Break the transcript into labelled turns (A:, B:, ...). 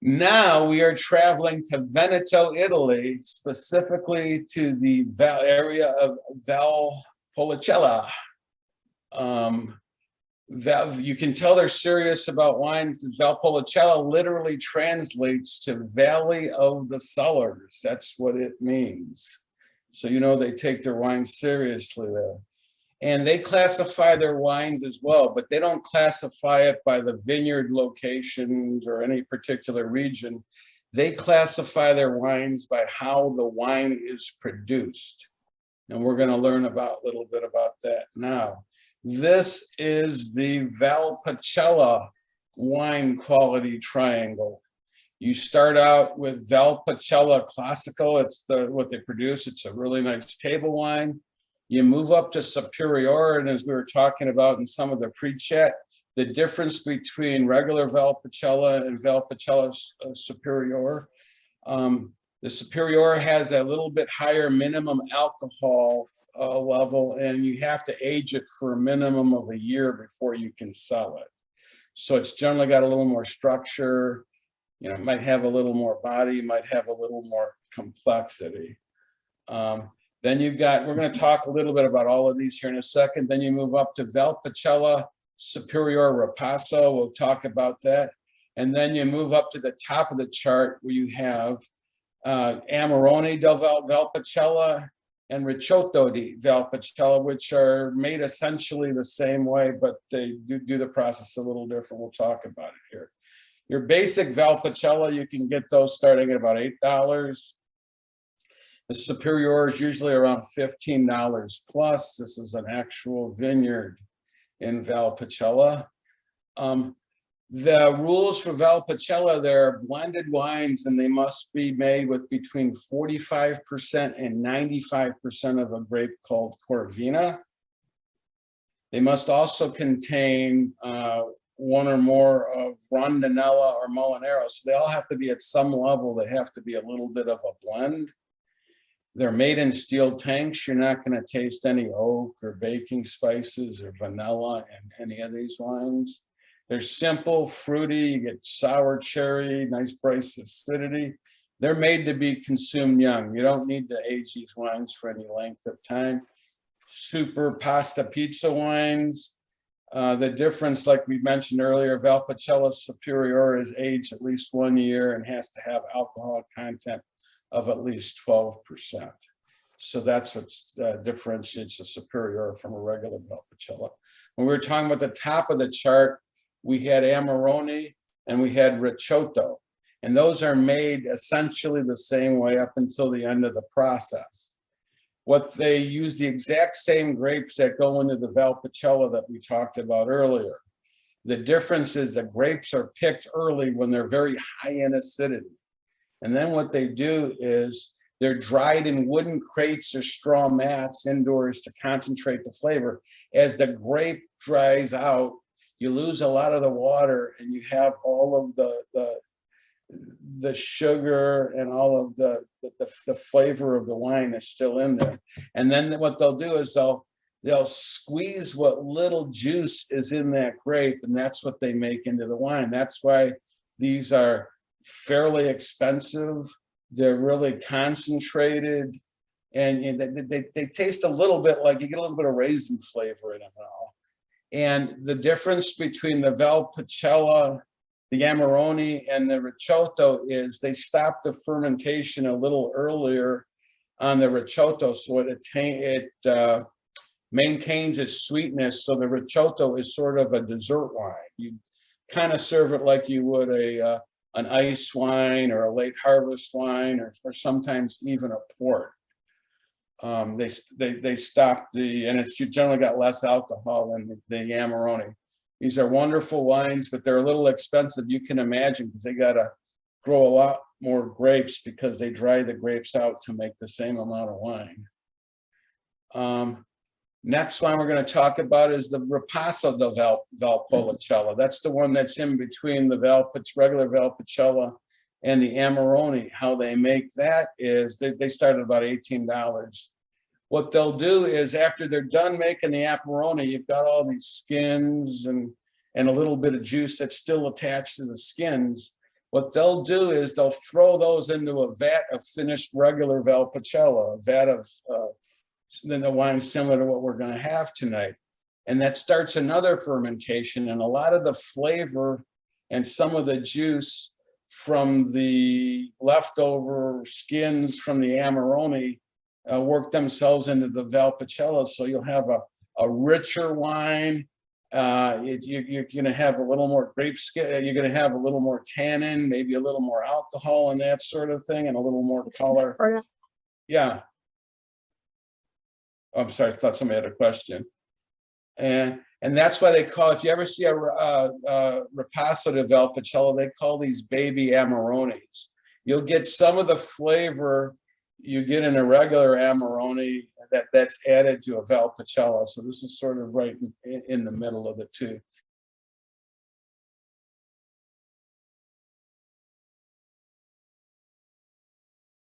A: Now we are traveling to Veneto, Italy, specifically to the area of Valpolicella. You can tell they're serious about wine because Valpolicella literally translates to Valley of the Cellars. That's what it means. So you know they take their wine seriously there. And they classify their wines as well, but they don't classify it by the vineyard locations or any particular region. They classify their wines by how the wine is produced. And we're going to learn a little bit about that now. This is the Valpolicella wine quality triangle. You start out with Valpolicella Classico. It's what they produce. It's a really nice table wine. You move up to Superior, and as we were talking about in some of the pre-chat, the difference between regular Valpolicella and Valpolicella Superior. The Superior has a little bit higher minimum alcohol level, and you have to age it for a minimum of a year before you can sell it. So it's generally got a little more structure, you know, it might have a little more body, might have a little more complexity. Then you've got, we're going to talk a little bit about all of these here in a second. Then you move up to Valpolicella Superior Ripasso. We'll talk about that. And then you move up to the top of the chart where you have Amarone del Valpolicella and Ricciotto di Valpolicella, which are made essentially the same way, but they do the process a little different. We'll talk about it here. Your basic Valpolicella, you can get those starting at about $8. The Superior is usually around $15 plus. This is an actual vineyard in Valpolicella. The rules for Valpolicella, they're blended wines, and they must be made with between 45% and 95% of a grape called Corvina. They must also contain one or more of Rondinella or Molinaro. So they all have to be at some level. They have to be a little bit of a blend. They're made in steel tanks. You're not going to taste any oak or baking spices or vanilla in any of these wines. They're simple, fruity. You get sour cherry, nice bright acidity. They're made to be consumed young. You don't need to age these wines for any length of time. Super pasta pizza wines. The difference, like we mentioned earlier, Valpolicella Superior is aged at least 1 year and has to have alcohol content of at least 12%. So that's what differentiates the Superior from a regular Valpolicella. When we were talking about the top of the chart, we had Amarone and we had Ricciotto. And those are made essentially the same way up until the end of the process. What they use the exact same grapes that go into the Valpolicella that we talked about earlier. The difference is the grapes are picked early when they're very high in acidity. And then what they do is they're dried in wooden crates or straw mats indoors to concentrate the flavor. As the grape dries out, you lose a lot of the water and you have all of the sugar and all of the flavor of the wine is still in there. And then what they'll do is they'll squeeze what little juice is in that grape, and that's what they make into the wine. That's why these are fairly expensive. They're really concentrated, and they taste a little bit like, you get a little bit of raisin flavor in them all. And the difference between the Valpolicella, the Amarone, and the Ricciotto is they stop the fermentation a little earlier on the Ricciotto, so it maintains its sweetness. So the Ricciotto is sort of a dessert wine. You kind of serve it like you would an ice wine or a late harvest wine, or sometimes even a port. They stop and it's generally got less alcohol than the Amarone. These are wonderful wines, but they're a little expensive, you can imagine, because they got to grow a lot more grapes because they dry the grapes out to make the same amount of wine. Next one we're going to talk about is the Ripasso del Valpolicella. That's the one that's in between the regular Valpolicella and the Amarone. How they make that is they start at about $18. What they'll do is after they're done making the Amarone, you've got all these skins and a little bit of juice that's still attached to the skins. what they'll do is they'll throw those into a vat of finished regular Valpolicella, a vat of then the wine similar to what we're going to have tonight. And that starts another fermentation, and a lot of the flavor and some of the juice from the leftover skins from the Amarone work themselves into the Valpolicella. So you'll have a richer wine. You're going to have a little more grape skin. You're going to have a little more tannin, maybe a little more alcohol and that sort of thing, and a little more color. Yeah. Oh, I'm sorry, I thought somebody had a question. And that's why they call, if you ever see a Ripasso de Valpolicella, they call these baby Amarones. You'll get some of the flavor you get in a regular Amarone that's added to a Valpolicella. So this is sort of right in the middle of the two.